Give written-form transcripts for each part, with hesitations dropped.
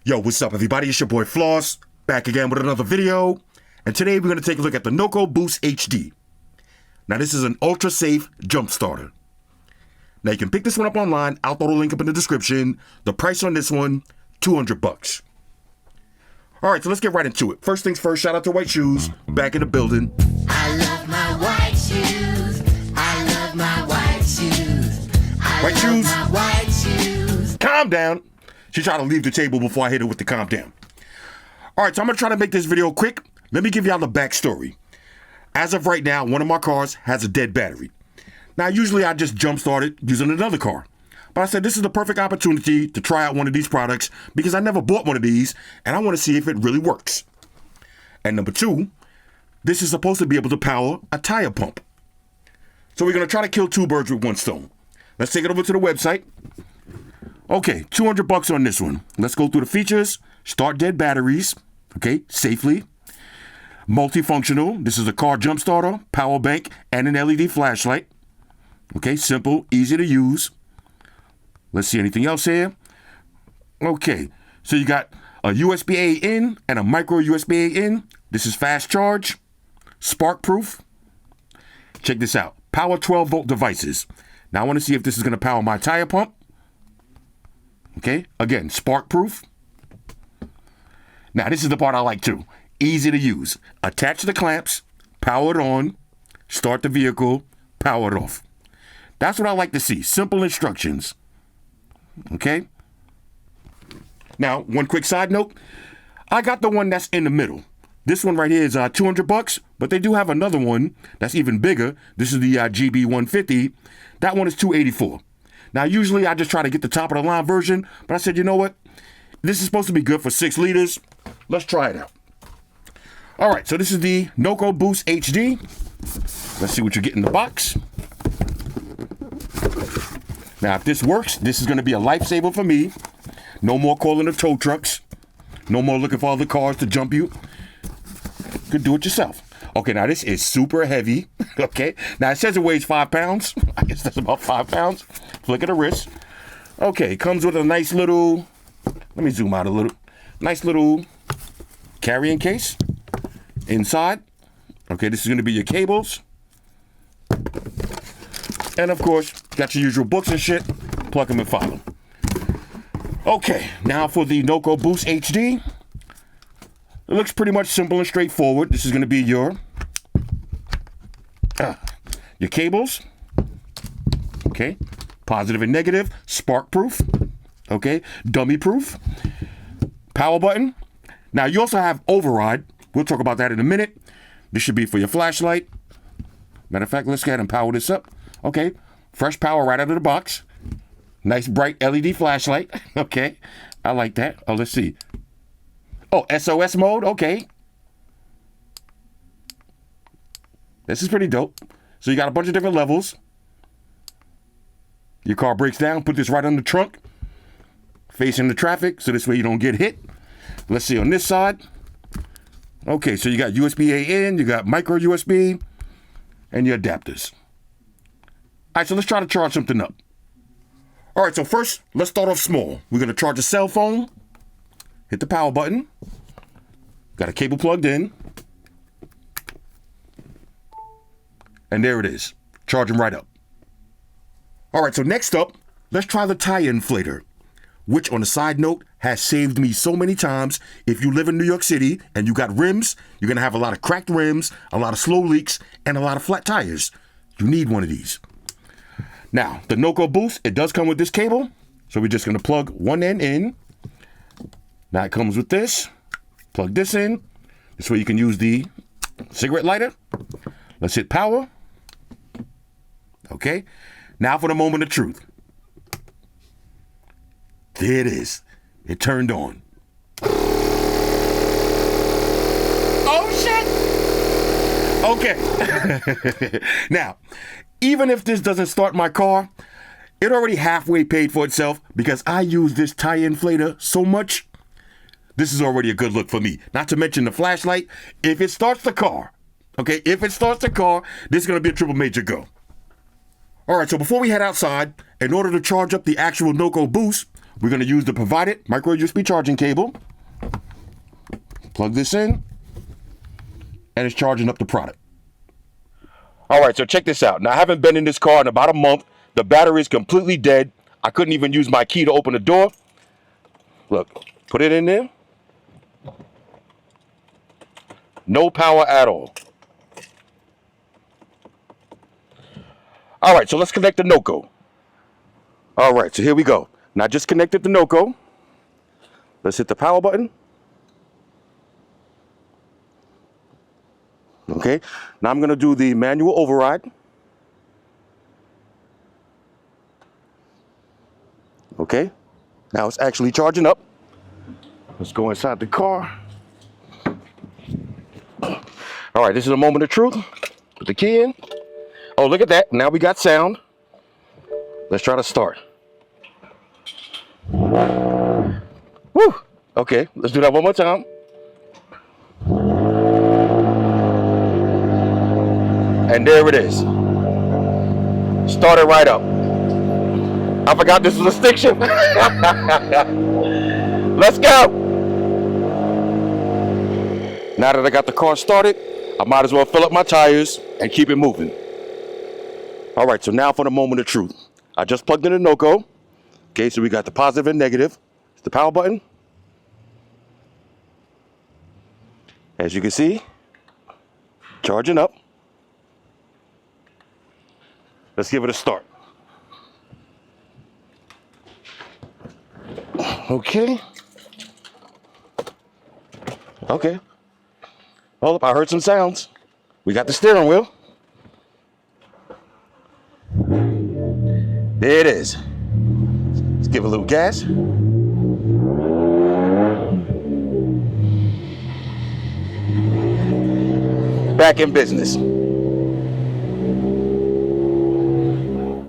Yo, what's up everybody? It's your boy Floss, back again with another video. And today we're going to take a look at the NOCO Boost HD. Now this is an ultra safe jump starter. Now you can pick this one up online. I'll throw the link up in the description. The price on this one, $200. Alright, so let's get right into it. First things first, shout out to White Shoes, back in the building. I love my white shoes. I love my white shoes. White shoes. My white shoes. Calm down. She tried to leave the table before I hit her with the calm down. Alright, so I'm going to try to make this video quick. Let me give y'all the backstory. As of right now, one of my cars has a dead battery. Now, usually I just jump started using another car. But I said this is the perfect opportunity to try out one of these products because I never bought one of these and I want to see if it really works. And number two, this is supposed to be able to power a tire pump. So we're going to try to kill two birds with one stone. Let's take it over to the website. Okay, $200 on this one. Let's go through the features. Start dead batteries, okay, safely. Multifunctional. This is a car jump starter, power bank, and an LED flashlight. Okay, simple, easy to use. Let's see anything else here. Okay, so you got a USB-A in and a micro USB-A in. This is fast charge, spark proof. Check this out. Power 12-volt devices. Now I want to see if this is going to power my tire pump. Okay, again, spark proof. Now this is the part I like too. Easy to use. Attach the clamps, power it on, start the vehicle, power it off. That's what I like to see. Simple instructions. Okay. Now, one quick side note. I got the one that's in the middle. This one right here is $200, but they do have another one that's even bigger. This is the GB150. That one is $284. Now, usually I just try to get the top of the line version, but I said, you know what? This is supposed to be good for 6 liters. Let's try it out. All right, so this is the NOCO Boost HD. Let's see what you get in the box. Now, if this works, this is going to be a lifesaver for me. No more calling the tow trucks. No more looking for other cars to jump you. Could do it yourself. Okay, now this is super heavy. Okay, now it says it weighs 5 pounds. I guess that's about 5 pounds. Flick of the wrist. Okay, it comes with a nice little, let me zoom out a little. Nice little carrying case inside. Okay, this is going to be your cables. And of course, got your usual books and shit. Plug them and file them. Okay, now for the NOCO Boost HD. It looks pretty much simple and straightforward. This is going to be your cables. Okay, positive and negative, spark proof. Okay, dummy proof. Power button. Now you also have override. We'll talk about that in a minute. This should be for your flashlight. Matter of fact, let's go ahead and power this up. Okay, fresh power right out of the box. Nice bright LED flashlight. Okay, I like that. Oh, let's see. Oh, SOS mode. Okay. This is pretty dope. So you got a bunch of different levels. Your car breaks down, put this right on the trunk, facing the traffic, so this way you don't get hit. Let's see on this side. Okay, so you got USB-A in, you got micro USB, and your adapters. All right, so let's try to charge something up. All right, so first, let's start off small. We're going to charge a cell phone. Hit the power button. Got a cable plugged in. And there it is. Charging right up. All right, so next up, let's try the tire inflator, which on a side note has saved me so many times. If you live in New York City and you got rims, you're going to have a lot of cracked rims, a lot of slow leaks, and a lot of flat tires. You need one of these. Now, the NOCO Boost, it does come with this cable. So we're just going to plug one end in. Now it comes with this. Plug this in. This way you can use the cigarette lighter. Let's hit power. Okay. Now for the moment of truth. There it is. It turned on. Oh, shit. Okay. Now, even if this doesn't start my car, it already halfway paid for itself because I use this tire inflator so much. This is already a good look for me. Not to mention the flashlight. If it starts the car, okay, if it starts the car, this is going to be a triple major go. All right, so before we head outside, in order to charge up the actual NOCO Boost, we're going to use the provided micro USB charging cable. Plug this in, and it's charging up the product. All right, so check this out. Now, I haven't been in this car in about a month. The battery is completely dead. I couldn't even use my key to open the door. Look, put it in there. No power at all. All right, so let's connect the NOCO. All right, so here we go. Now, I just connected the NOCO. Let's hit the power button. Okay, now I'm going to do the manual override. Okay, now it's actually charging up. Let's go inside the car. All right, this is a moment of truth. Put the key in. Oh, look at that. Now we got sound. Let's try to start. Woo! Okay, let's do that one more time. And there it is. Started right up. I forgot this was a stick shift. Let's go. Now that I got the car started, I might as well fill up my tires and keep it moving. All right, so now for the moment of truth. I just plugged in a NOCO. Okay, so we got the positive and negative. It's the power button. As you can see, charging up. Let's give it a start. Okay. Okay. Hold up, I heard some sounds. We got the steering wheel. There it is. Let's give it a little gas. Back in business.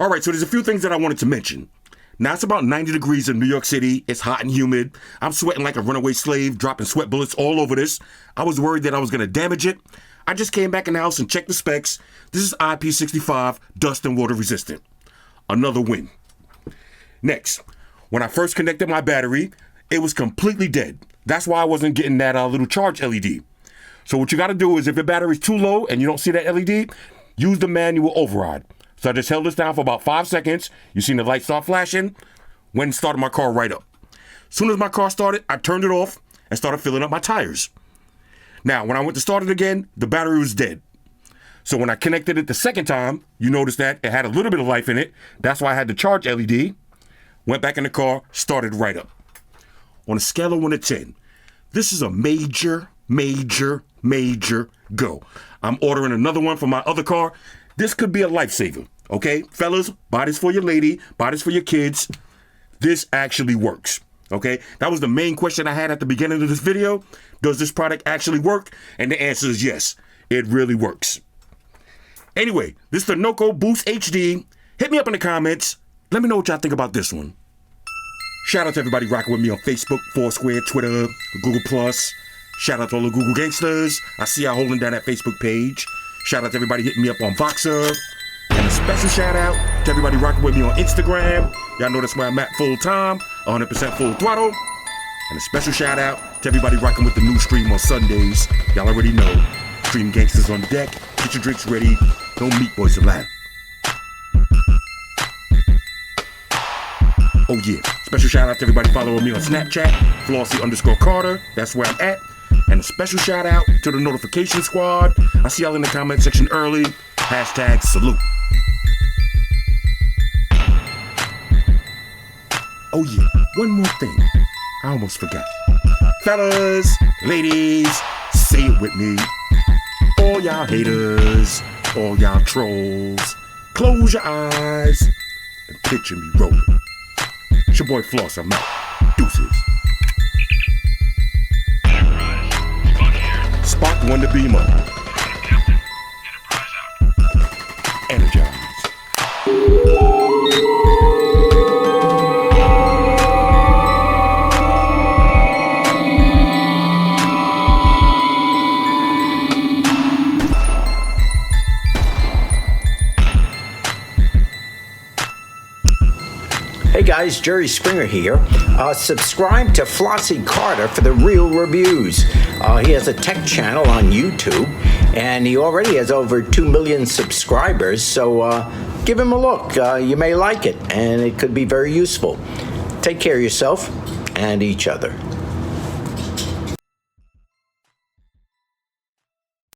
All right, so there's a few things that I wanted to mention. Now it's about 90 degrees in New York City. It's hot and humid. I'm sweating like a runaway slave, dropping sweat bullets all over this. I was worried that I was going to damage it. I just came back in the house and checked the specs. This is IP65, dust and water resistant. Another win. Next, when I first connected my battery, it was completely dead. That's why I wasn't getting that little charge LED. So what you got to do is if your battery's too low and you don't see that LED, use the manual override. So I just held this down for about 5 seconds. You seen the light start flashing. Went and started my car right up. As soon as my car started, I turned it off and started filling up my tires. Now, when I went to start it again, the battery was dead. So when I connected it the second time, you noticed that it had a little bit of life in it. That's why I had the charge LED. Went back in the car, started right up. On a scale of 1 to 10, this is a major go. I'm ordering another one for my other car. This could be a lifesaver, okay? Fellas, buy this for your lady, buy this for your kids. This actually works, okay? That was the main question I had at the beginning of this video. Does this product actually work? And the answer is yes, it really works. Anyway, this is the NOCO Boost HD. Hit me up in the comments. Let me know what y'all think about this one. Shout out to everybody rocking with me on Facebook, Foursquare, Twitter, Google+. Shout out to all the Google gangsters. I see y'all holding down that Facebook page. Shout out to everybody hitting me up on Voxer. And a special shout out to everybody rocking with me on Instagram. Y'all know that's where I'm at full time, 100% full throttle. And a special shout out to everybody rocking with the new stream on Sundays. Y'all already know. Stream gangsters on deck. Get your drinks ready. Don't meet boys alive. Oh yeah. Special shout out to everybody following me on Snapchat. Flossy_Carter. That's where I'm at. And a special shout out to the notification squad. I see y'all in the comment section early. Hashtag salute. Oh yeah, one more thing. I almost forgot. Fellas, ladies, say it with me. All y'all haters, all y'all trolls, close your eyes and picture me rolling. It's your boy Floss, I'm out. Deuces. Spot one to beam up. Energize. Hey guys, Jerry Springer here. Subscribe to Flossy Carter for the real reviews. He has a tech channel on YouTube, and he already has over 2 million subscribers, so give him a look. You may like it, and it could be very useful. Take care of yourself and each other.